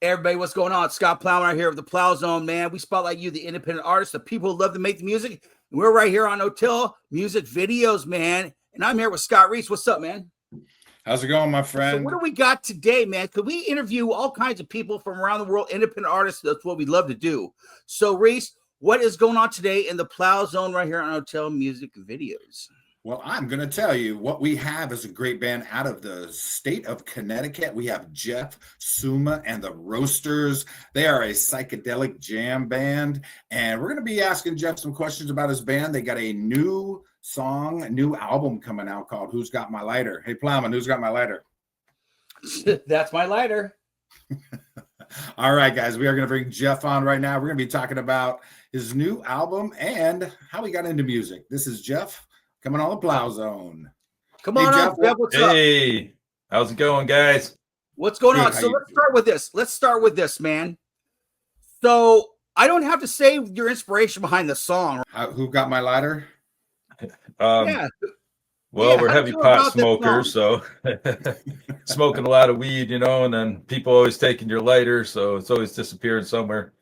Everybody, what's going on? It's Scott Plowman right here of the Plowzone, man. We spotlight you, the independent artists, the people who love to make the music. And we're right here on OTEL Music Videos, man. And I'm here with Scott Reese. What's up, man? How's it going, my friend? So what do we got today, man? Could we interview all kinds of people from around the world, independent artists? That's what we love to do. So, Reese, what is going on today in the Plowzone right here on OTEL Music Videos? Well, I'm going to tell you what we have is a great band out of the state of Connecticut. We have Jeff, Summa, and the Roasters. They are a psychedelic jam band, and we're going to be asking Jeff some questions about his band. They got a new song, a new album coming out called Who's Got My Lighter? Hey, Plowman, who's got my lighter? That's my lighter. All right, guys, we are going to bring Jeff on right now. We're going to be talking about his new album and how he got into music. This is Jeff. Coming on the Plowzone. Come on, Jeff, what's up? Hey, how's it going, guys? What's going on? So let's start with this. Let's start with this, man. So I don't have to say your inspiration behind the song. Who got my lighter? Yeah. Well, we're heavy pot smokers, so smoking a lot of weed, you know, and then people always taking your lighter, so it's always disappearing somewhere.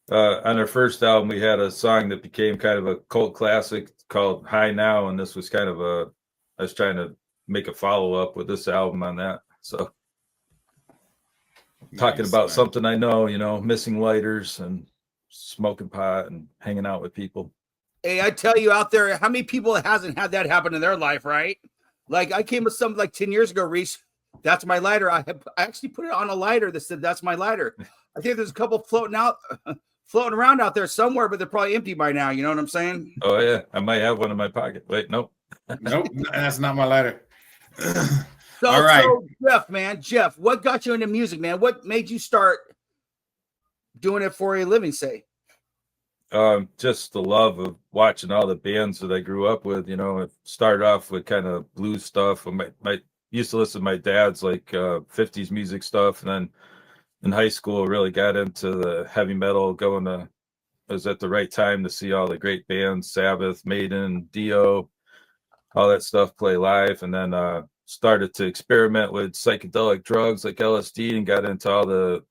On our first album, we had a song that became kind of a cult classic called High Now, and this was kind of I was trying to make a follow-up with this album on that. So talking about something I know, you know, missing lighters and smoking pot and hanging out with people. Hey, I tell you out there, how many people hasn't had that happen in their life, right? Like I came with something like 10 years ago, Reese. That's my lighter. I actually put it on a lighter that said, that's my lighter. I think there's a couple floating around out there somewhere, but they're probably empty by now. You know what I'm saying? Oh, yeah. I might have one in my pocket. Wait, nope. Nope, that's not my lighter. All right. So, Jeff, what got you into music, man? What made you start doing it for a living, say? Just the love of watching all the bands that I grew up with. You know, it started off with kind of blues stuff. I used to listen to my dad's like 50s music stuff, and then in high school really got into the heavy metal. It was at the right time to see all the great bands, Sabbath, Maiden, Dio, all that stuff play live, and then started to experiment with psychedelic drugs like LSD and got into all the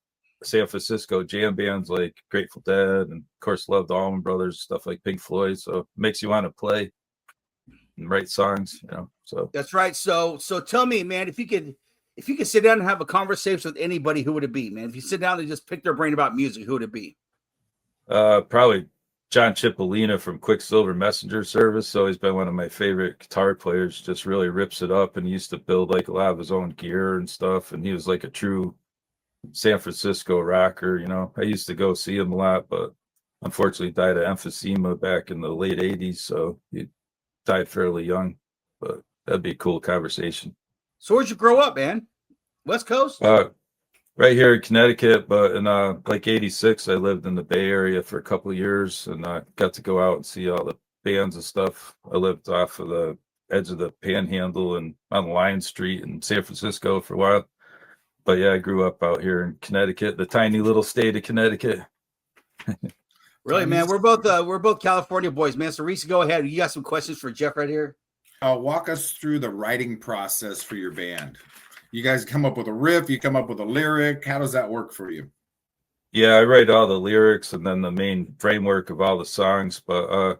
San Francisco jam bands like Grateful Dead, and of course loved the Allman Brothers, stuff like Pink Floyd. So it makes you want to play and write songs, you know. So that's right. So tell me, man, if you could sit down and have a conversation with anybody, who would it be, man? If you sit down and just pick their brain about music, who would it be? Probably John Cipollina from Quicksilver Messenger Service. Always been one of my favorite guitar players. Just really rips it up, and he used to build like a lot of his own gear and stuff. And he was like a true San Francisco rocker. You know, I used to go see him a lot, but unfortunately died of emphysema back in the late 80s. So he died fairly young, but that'd be a cool conversation. So where'd you grow up, man? West Coast? Right here in Connecticut, but in like 86, I lived in the Bay Area for a couple of years, and I got to go out and see all the bands and stuff. I lived off of the edge of the Panhandle and on Lion Street in San Francisco for a while. But yeah, I grew up out here in Connecticut, the tiny little state of Connecticut. Really, man? We're both California boys, man. So Reese, go ahead. You got some questions for Jeff right here? Walk us through the writing process for your band. You guys come up with a riff, you come up with a lyric. How does that work for you? Yeah, I write all the lyrics and then the main framework of all the songs, but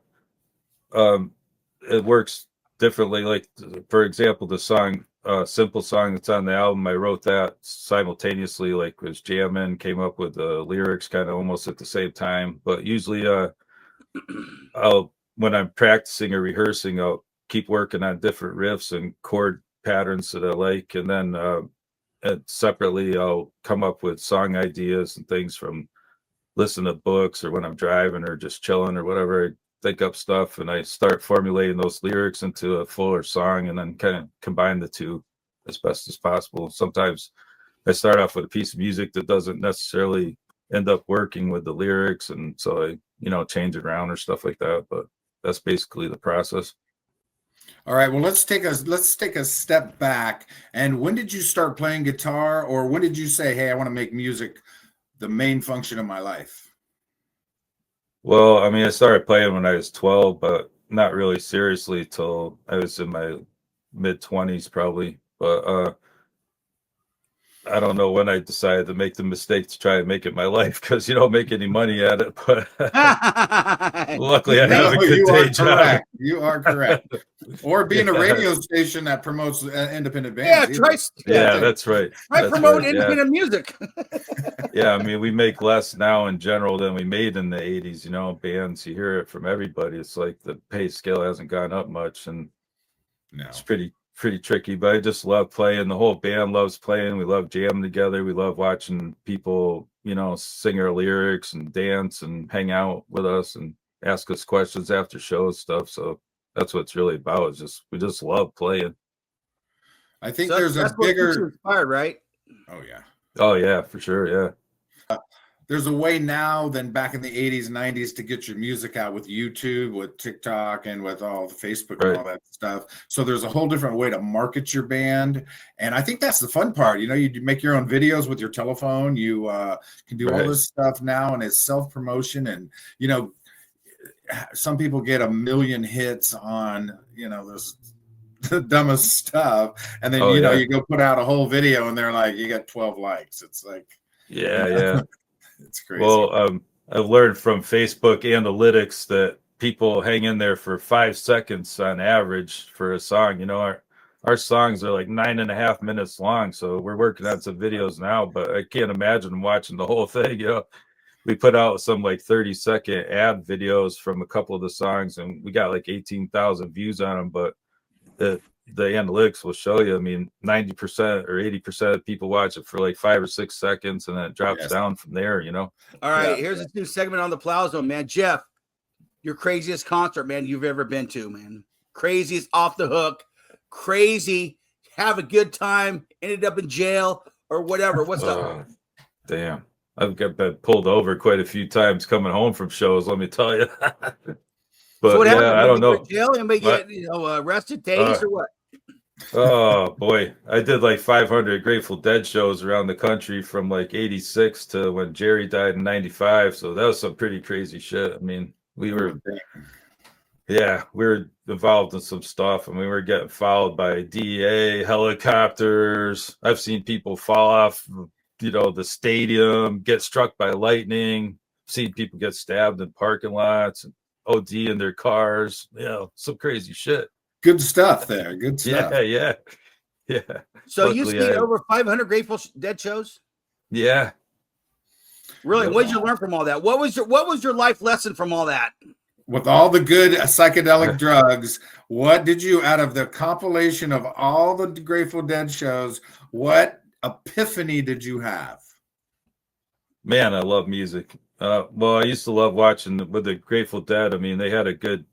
it works differently. Like, for example, the song, Simple Song that's on the album, I wrote that simultaneously, like was jamming, came up with the lyrics kind of almost at the same time. But usually when I'm practicing or rehearsing, I'll keep working on different riffs and chord patterns that I like, and then separately I'll come up with song ideas and things from listening to books or when I'm driving or just chilling or whatever. I think up stuff and I start formulating those lyrics into a fuller song, and then kind of combine the two as best as possible. Sometimes I start off with a piece of music that doesn't necessarily end up working with the lyrics, and so I, you know, change it around or stuff like that. But that's basically the process. All right, well, let's take a step back. And when did you start playing guitar, or when did you say, hey, I want to make music the main function of my life? Well, I mean, I started playing when I was 12, but not really seriously till I was in my mid-20s probably. But I don't know when I decided to make the mistake to try and make it my life, because you don't make any money at it. But luckily, I have a good day job. You are correct. Or being a radio station that promotes independent bands. Yeah, that's right. I promote independent music. Yeah, I mean, we make less now in general than we made in the 80s. You know, bands, you hear it from everybody. It's like the pay scale hasn't gone up much, and it's pretty tricky. But I just love playing. The whole band loves playing. We love jamming together. We love watching people, you know, sing our lyrics and dance and hang out with us and ask us questions after shows stuff. So that's what it's really about. Is just we just love playing. I think there's a bigger inspired, right? Oh yeah, for sure. Yeah. There's a way now than back in the 80s, 90s to get your music out with YouTube, with TikTok, and with all Facebook and all that stuff. So there's a whole different way to market your band. And I think that's the fun part. You know, you make your own videos with your telephone. You can do all this stuff now, and it's self-promotion. And, you know, some people get 1 million hits on, you know, this the dumbest stuff. And then, you know, you go put out a whole video and they're like, you got 12 likes. It's like, yeah. It's crazy. Well, I've learned from Facebook analytics that people hang in there for 5 seconds on average for a song. You know, our songs are like 9.5 minutes long. So we're working on some videos now, but I can't imagine watching the whole thing. You know, we put out some like 30-second ad videos from a couple of the songs, and we got like 18,000 views on them. But the analytics will show you, I mean, 90% or 80% of people watch it for like 5 or 6 seconds, and then it drops down from there, you know? All right, here's a new segment on the Plowzone, man. Jeff, your craziest concert, man, you've ever been to, man. Craziest off the hook, crazy, have a good time, ended up in jail or whatever. What's up? Damn. I've been pulled over quite a few times coming home from shows, let me tell you. But so what happened? I don't know. Jail? Anybody get arrested, tased, or what? Oh boy, I did like 500 Grateful Dead shows around the country from like 86 to when Jerry died in 95. So that was some pretty crazy shit. I mean, we were involved in some stuff, and we were getting followed by DEA, helicopters. I've seen people fall off, you know, the stadium, get struck by lightning. Seen people get stabbed in parking lots and OD in their cars. You know, some crazy shit. Good stuff there. Good stuff. Yeah. So luckily, you seen over 500 Grateful Dead shows? Yeah. Really? What did you learn from all that? What was your life lesson from all that? With all the good psychedelic drugs, what did you, out of the compilation of all the Grateful Dead shows, what epiphany did you have? Man, I love music. Well, I used to love watching with the Grateful Dead. I mean, they had a good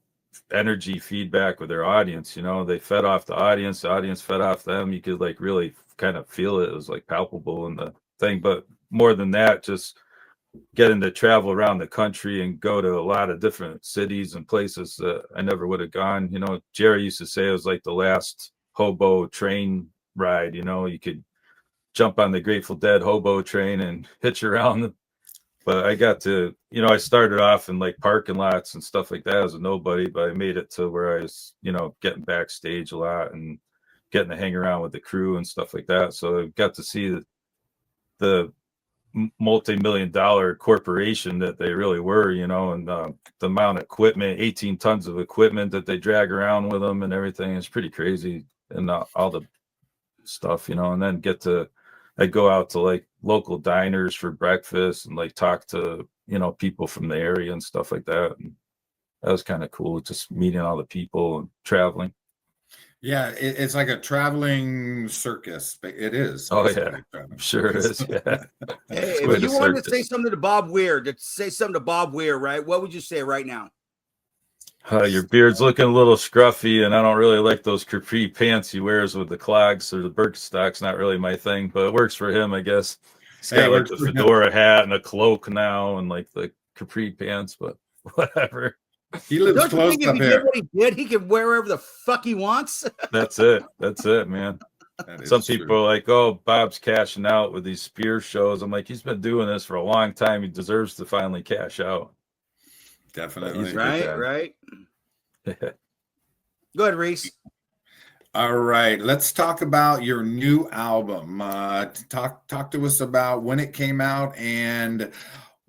energy feedback with their audience. You know, they fed off the audience fed off them. You could like really kind of feel it. It was like palpable in the thing. But more than that, just getting to travel around the country and go to a lot of different cities and places that I never would have gone. You know, Jerry used to say it was like the last hobo train ride. You know, you could jump on the Grateful Dead hobo train and hitch around. But I got to, you know, I started off in like parking lots and stuff like that as a nobody, but I made it to where I was, you know, getting backstage a lot and getting to hang around with the crew and stuff like that. So I got to see the multi-million-dollar corporation that they really were, you know, and the amount of equipment, 18 tons of equipment that they drag around with them and everything. It's pretty crazy. And all the stuff, you know, and then I'd go out to like local diners for breakfast and like talk to, you know, people from the area and stuff like that. And that was kind of cool, just meeting all the people and traveling. Yeah, it's like a traveling circus. It is. Oh yeah, sure it is. Yeah. Hey, if you wanted to say something to Bob Weir, right? What would you say right now? Your beard's looking a little scruffy, and I don't really like those capri pants he wears with the clogs or the Birkenstocks. Not really my thing, but it works for him, I guess. He's got like the fedora hat and a cloak now, and like the capri pants, but whatever. He lives close up here. What he did, he can wear wherever the fuck he wants. That's it, man. Some people are like, "Oh, Bob's cashing out with these Spear shows." I'm like, he's been doing this for a long time. He deserves to finally cash out. Definitely. Right. Go ahead, Reese. All right, let's talk about your new album. Talk to us about when it came out and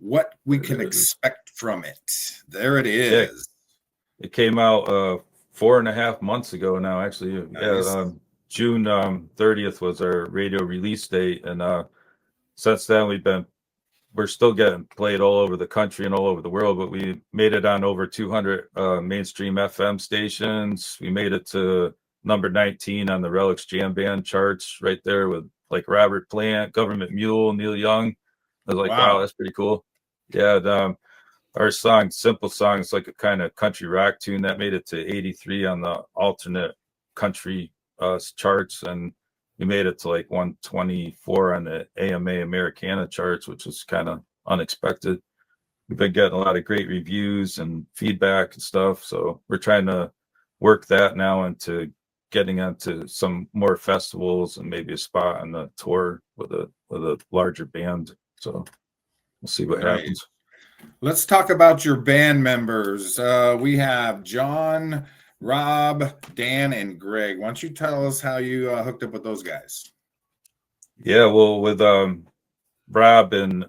what we can expect from it. There it is. It came out 4.5 months ago now, actually. Nice. Yeah, June 30th was our radio release date, and since then we're still getting played all over the country and all over the world, but we made it on over 200 mainstream FM stations. We made it to number 19 on the Relics Jam Band charts, right there with like Robert Plant, Government Mule, Neil Young. I was like, wow, that's pretty cool. Yeah, our song, Simple Song, is like a kind of country rock tune that made it to 83 on the alternate country charts, and we made it to like 124 on the AMA Americana charts, which was kind of unexpected. We've been getting a lot of great reviews and feedback and stuff, so we're trying to work that now into getting onto some more festivals and maybe a spot on the tour with a larger band. So we'll see what happens. Let's talk about your band members. We have John, Rob, Dan, and Greg. Why don't you tell us how you hooked up with those guys? Yeah, well, with Rob and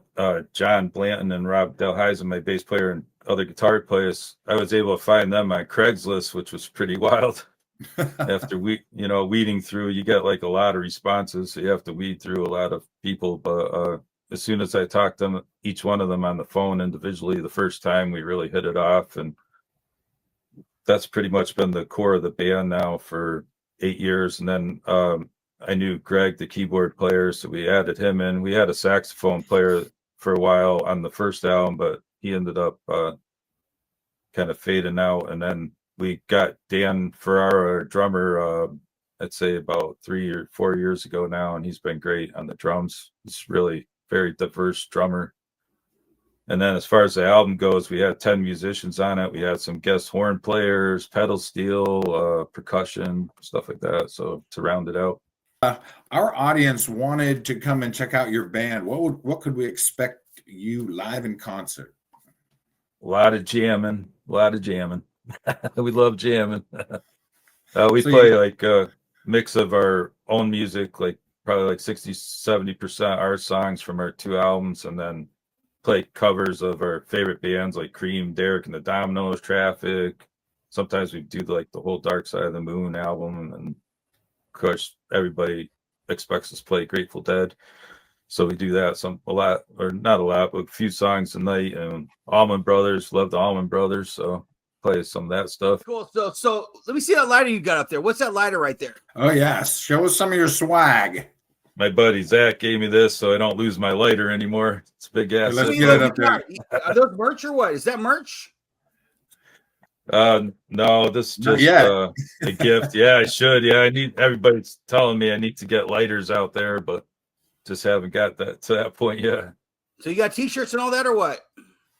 John Blanton and Rob Delheisen, my bass player, and other guitar players, I was able to find them on Craigslist, which was pretty wild. After weeding through, you get like a lot of responses, so you have to weed through a lot of people. But as soon as I talked to them, each one of them on the phone individually, the first time, we really hit it off, and that's pretty much been the core of the band now for 8 years. And then I knew Greg, the keyboard player, so we added him in. We had a saxophone player for a while on the first album, but he ended up kind of fading out. And then we got Dan Ferrara, our drummer, I'd say about 3 or 4 years ago now, and he's been great on the drums. He's really very diverse drummer. And then as far as the album goes, we had 10 musicians on it. We had some guest horn players, pedal steel, percussion, stuff like that. So to round it out. Our audience wanted to come and check out your band. What could we expect you live in concert? A lot of jamming. We love jamming. We play like a mix of our own music, like probably like 60-70% our songs from our 2 albums, and then play covers of our favorite bands like Cream, Derek and the Dominoes, Traffic. Sometimes we do like the whole Dark Side of the Moon album, and of course everybody expects us to play Grateful Dead, so we do that a lot, or not a lot, but a few songs a night. And Allman Brothers, love the Allman Brothers, so play some of that stuff. Cool. So let me see that lighter you got up there. What's that lighter right there? Oh yes, show us some of your swag. My buddy Zach gave me this so I don't lose my lighter anymore. It's a big ass. Let's get it up there. Are those merch or what? Is that merch? No, this is just a gift. Yeah, I should. Yeah, I need, everybody's telling me I need to get lighters out there, but just haven't got that to that point yet. So you got t-shirts and all that or what?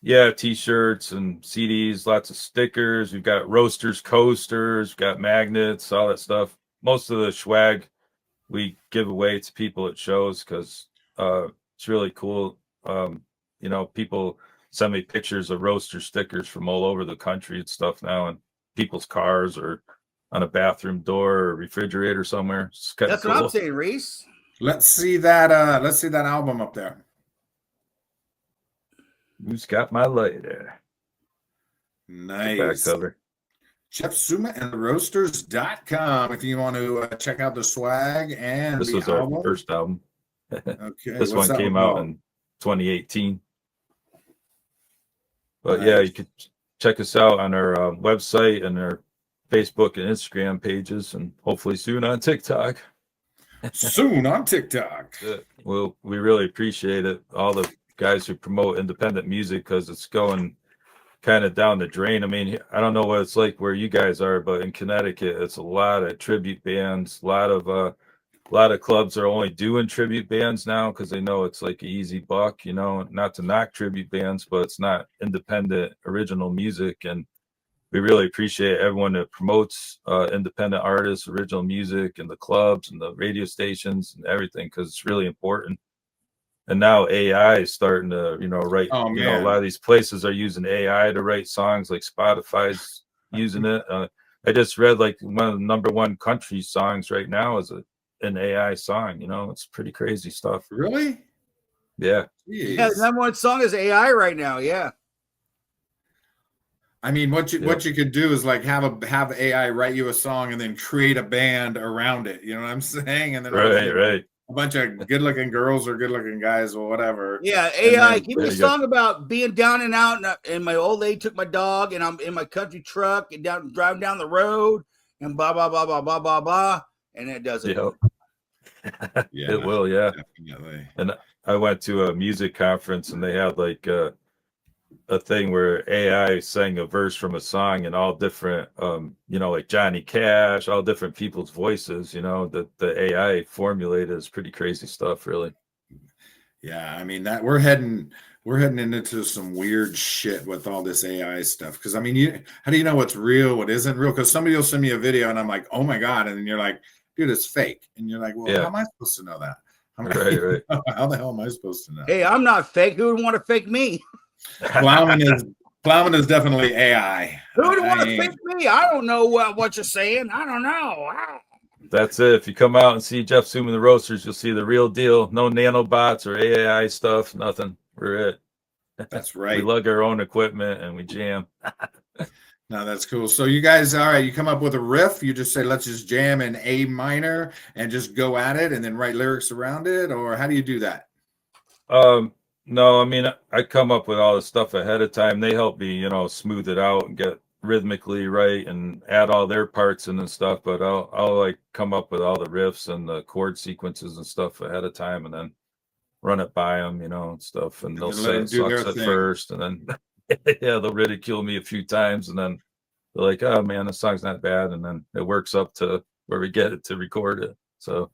Yeah, t-shirts and CDs, lots of stickers. We've got roasters, coasters, we've got magnets, all that stuff. Most of the swag we give away to people at shows because it's really cool. People send me pictures of roaster stickers from all over the country and stuff now, in people's cars or on a bathroom door or refrigerator somewhere. That's cool. What I'm saying, Reese. Let's see that album up there. Who's got my lighter? Nice. Back cover. Jeff Summa and the Roasters.com if you want to check out the swag and this the was album. Our first album. Okay. This one came out in 2018. But yeah, you could check us out on our website and our Facebook and Instagram pages, and hopefully soon on TikTok. Soon on TikTok. Well, we really appreciate it. All the guys who promote independent music, because it's going kind of down the drain. I mean, I don't know what it's like where you guys are, but in Connecticut, it's a lot of tribute bands. A lot of clubs are only doing tribute bands now because they know it's like an easy buck. Not to knock tribute bands, but it's not independent original music, and we really appreciate everyone that promotes independent artists, original music, and the clubs and the radio stations and everything, because it's really important. And now AI is starting to, write. A lot of these places are using AI to write songs, like Spotify's using it. I just read like one of the #1 country songs right now is an AI song. You know, it's pretty crazy stuff. Really? Yeah. Yeah, the Jeez. #1 song is AI right now. Yeah. I mean, what you could do is like have AI write you a song and then create a band around it. You know what I'm saying? And then Right. a bunch of good-looking girls or good-looking guys or whatever. Yeah, AI, then- give me a there you go. song about being down and out, and my old lady took my dog, and I'm in my country truck and driving down the road, and blah blah blah blah blah blah blah, and it does it. Yeah. Yeah, It will. Yeah. definitely. And I went to a music conference and they had like a thing where AI sang a verse from a song and all different, you know, like Johnny Cash, all different people's voices, you know, that the AI formulated is pretty crazy stuff, really. Yeah, I mean that we're heading into some weird shit with all this AI stuff. Because I mean, how do you know what's real, what isn't real? Because somebody will send me a video and I'm like, oh my god, and then you're like, dude, it's fake, and you're like, well, Yeah. how am I supposed to know that? Right. How the hell am I supposed to know? Hey, I'm not fake. Who would want to fake me? Plowman is definitely AI. Who would want I to mean, fake me? I don't know what you're saying. I don't know. That's it. If you come out and see Jeff Summa and the Roasters, you'll see the real deal. No nanobots or AI stuff, nothing. We're it. That's We right. lug our own equipment and we jam. No, that's cool. So you guys, all right, you come up with a riff, you just say, let's just jam in A minor and just go at it and then write lyrics around it, or how do you do that? No, I mean, I come up with all the stuff ahead of time. They help me, you know, smooth it out and get rhythmically right and add all their parts in and stuff. But I'll like come up with all the riffs and the chord sequences and stuff ahead of time, and then run it by them, you know, and stuff. And they'll then let say them it do their sucks at thing. first, and then yeah, they'll ridicule me a few times, and then they're like, "Oh man, the song's not bad," and then it works up to where we get it to record it. So,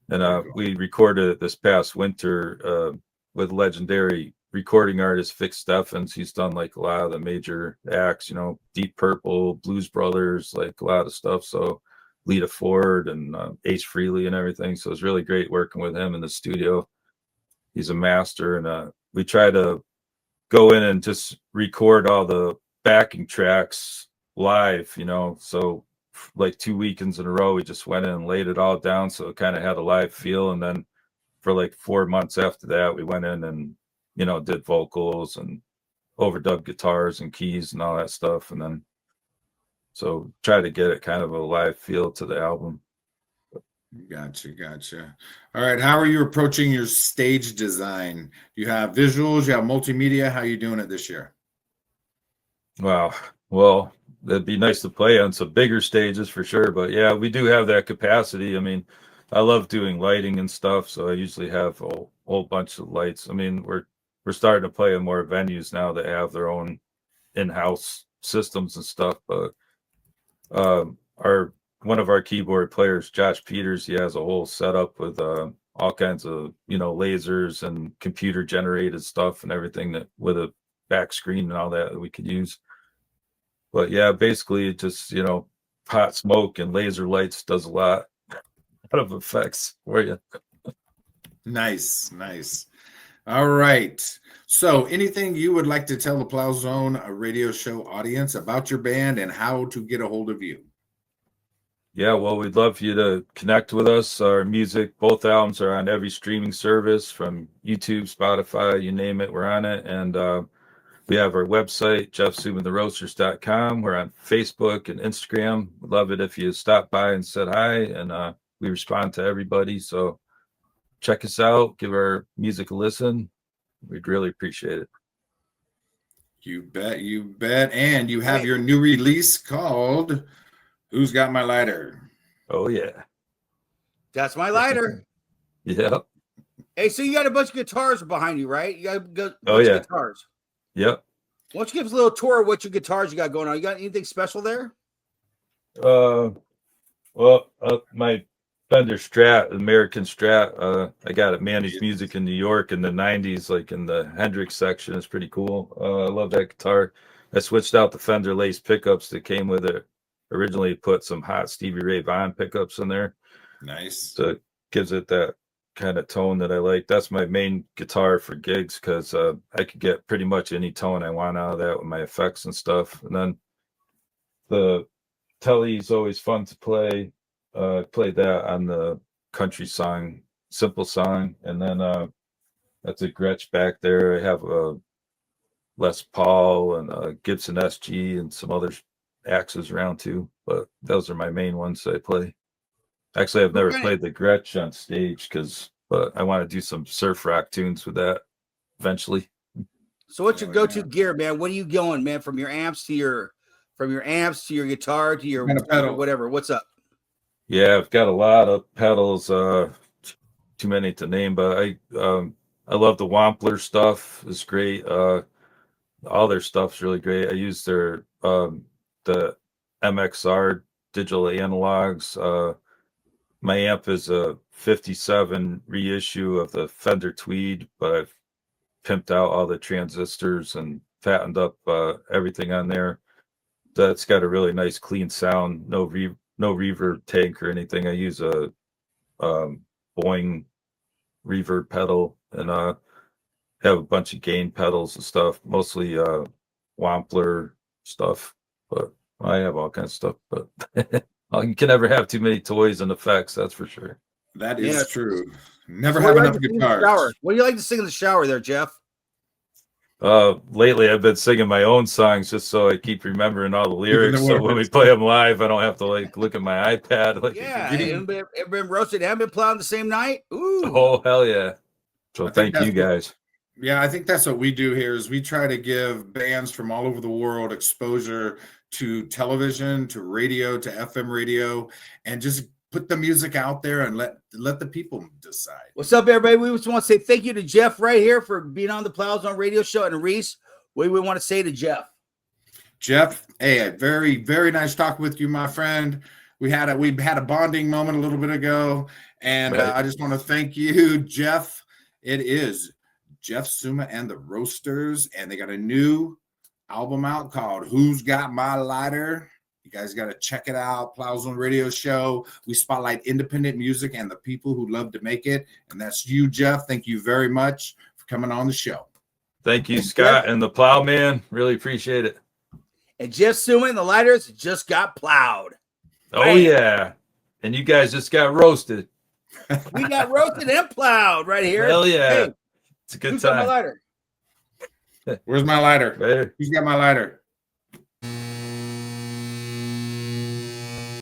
and we recorded it this past winter with legendary recording artist Vic Steffens. He's done like a lot of the major acts, you know, Deep Purple, Blues Brothers, like a lot of stuff. So Lita Ford and H. Frehley and everything. So it's really great working with him in the studio. He's a master, and we try to go in and just record all the backing tracks live, you know. So like 2 weekends in a row, we just went in and laid it all down, so it kind of had a live feel. And then for like 4 months after that, we went in and, you know, did vocals and overdubbed guitars and keys and all that stuff. And then so try to get it kind of a live feel to the album. Gotcha. All right, how are you approaching your stage design? You have visuals, you have multimedia. How are you doing it this year? Wow. Well, it'd be nice to play on some bigger stages for sure. But yeah, we do have that capacity. I mean, I love doing lighting and stuff, so I usually have a whole bunch of lights. I mean, we're starting to play in more venues now that have their own in-house systems and stuff. But one of our keyboard players, Josh Peters, he has a whole setup with all kinds of, you know, lasers and computer generated stuff and everything, that with a back screen and all that we could use. But yeah, basically it just, you know, hot smoke and laser lights does a lot of effects for you. Nice. All right. So anything you would like to tell the Plowzone radio show audience about your band and how to get a hold of you? Yeah, well, we'd love for you to connect with us. Our music, both albums are on every streaming service from YouTube, Spotify, you name it, we're on it. And we have our website, jeffsumandtheroasters.com. We're on Facebook and Instagram. We'd love it if you stop by and said hi, and we respond to everybody. So check us out, give our music a listen. We'd really appreciate it. You bet. And you have your new release called Who's Got My Lighter? Oh, yeah. That's my lighter. Yeah. Hey, so you got a bunch of guitars behind you, right? You got a bunch yeah. of guitars. Yep. Why don't you give us a little tour of what your guitars you got going on? You got anything special there? Well, my Fender Strat, American Strat, I got it managed music in New York in the 90s, like in the Hendrix section. It's pretty cool. I love that guitar. I switched out the Fender Lace pickups that came with it. Originally put some hot Stevie Ray Vaughan pickups in there. Nice. So it gives it that kind of tone that I like. That's my main guitar for gigs, because I could get pretty much any tone I want out of that with my effects and stuff. And then the Telly's always fun to play. Played that on the country song, Simple Song. And then that's a Gretsch back there. I have a Les Paul and a Gibson SG and some other axes around too. But those are my main ones that I play. Actually, I've never played the Gretsch on stage but I want to do some surf rock tunes with that eventually. So what's your go-to gear, man? What are you going, man? From your amps to your guitar to your whatever. What's up? Yeah, I've got a lot of pedals. Too many to name, but I love the Wampler stuff. It's great. All their stuff's really great. I use their the MXR digital analogs. My amp is a 57 reissue of the Fender Tweed, but I've pimped out all the transistors and fattened up everything on there. That's got a really nice clean sound, no reverb tank or anything. I use a Boeing reverb pedal and have a bunch of gain pedals and stuff, mostly Wampler stuff, but I have all kinds of stuff. But you can never have too many toys and effects, that's for sure. That is true. Never have enough guitars. What do you like to sing in the shower there, Jeff? Lately I've been singing my own songs just so I keep remembering all the lyrics. So when we play them live, I don't have to look at my iPad. Ever been roasted and been plowed the same night? Ooh. Oh, hell yeah. So thank you guys. Yeah, I think that's what we do here is we try to give bands from all over the world exposure to television, to radio, to FM radio, and just put the music out there and let the people decide. What's up, everybody? We just want to say thank you to Jeff right here for being on the Plowzone Radio Show. And Reese, what do we want to say to Jeff? Jeff, hey, very, very nice talking with you, my friend. We had a bonding moment a little bit ago, and I just want to thank you, Jeff. It is Jeff Summa and the Roasters, and they got a new album out called Who's Got My Lighter? You guys got to check it out. Plowzone Radio Show. We spotlight independent music and the people who love to make it. And that's you, Jeff. Thank you very much for coming on the show. Thank you, Scott and the Plowman. Really appreciate it. And Jeff Summa and the Lighters just got plowed. Oh, right. Yeah. And you guys just got roasted. We got roasted and plowed right here. Hell yeah. Hey, it's a good time. Got my lighter? Where's my lighter? Right. Who's got my lighter?